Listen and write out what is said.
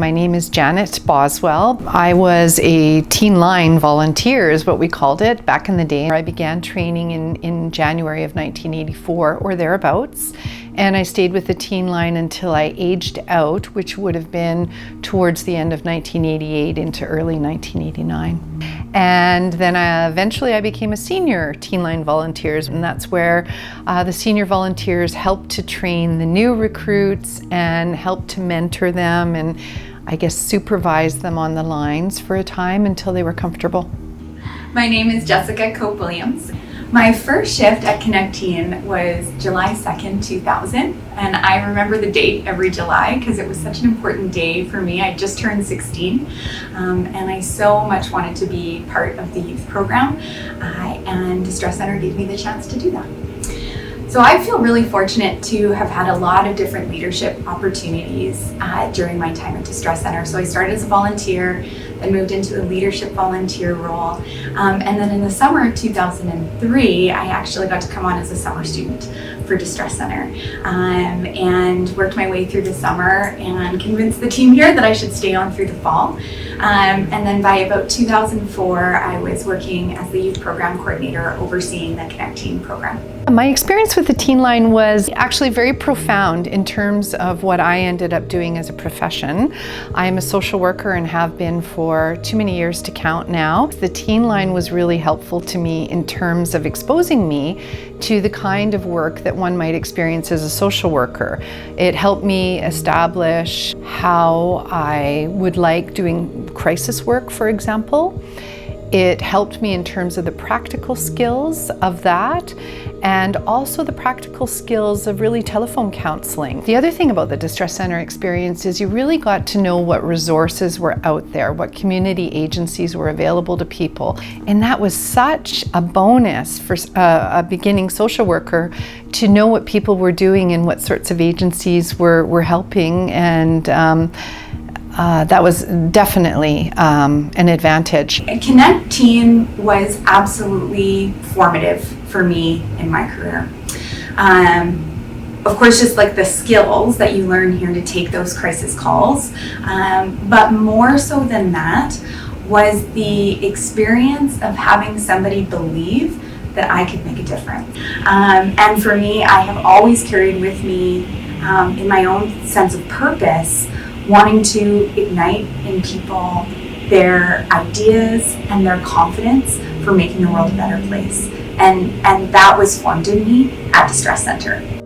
My name is Janet Boswell. I was a Teen Line volunteer, is what we called it, back in the day. I began training in January of 1984 or thereabouts, and I stayed with the Teen Line until I aged out, which would have been towards the end of 1988 into early 1989. And then eventually I became a senior Teen Line volunteers, and that's where the senior volunteers helped to train the new recruits and helped to mentor them and I guess supervise them on the lines for a time until they were comfortable. My name is Jessica Cope-Williams. My first shift at ConnecTeen was July 2nd, 2000, and I remember the date every July because it was such an important day for me. I just turned 16, and I so much wanted to be part of the youth program, and Distress Center gave me the chance to do that. So I feel really fortunate to have had a lot of different leadership opportunities during my time at Distress Center. So I started as a volunteer, then moved into the leadership volunteer role. And then in the summer of 2003, I actually got to come on as a summer student for Distress Center, and worked my way through the summer and convinced the team here that I should stay on through the fall. And then by about 2004, I was working as the youth program coordinator overseeing the ConnecTeen program. My experience with the Teen Line was actually very profound in terms of what I ended up doing as a profession. I am a social worker and have been for too many years to count now. The Teen Line was really helpful to me in terms of exposing me to the kind of work that one might experience as a social worker. It helped me establish how I would like doing crisis work, for example. It helped me in terms of the practical skills of that and also the practical skills of really telephone counseling. The other thing about the Distress Center experience is you really got to know what resources were out there, what community agencies were available to people. And that was such a bonus for a beginning social worker to know what people were doing and what sorts of agencies were helping, and that was definitely an advantage. ConnecTeen was absolutely formative for me in my career. Of course, just like the skills that you learn here to take those crisis calls, but more so than that was the experience of having somebody believe that I could make a difference. And for me, I have always carried with me, in my own sense of purpose, wanting to ignite in people their ideas and their confidence for making the world a better place. And that was formed in me at Distress Center.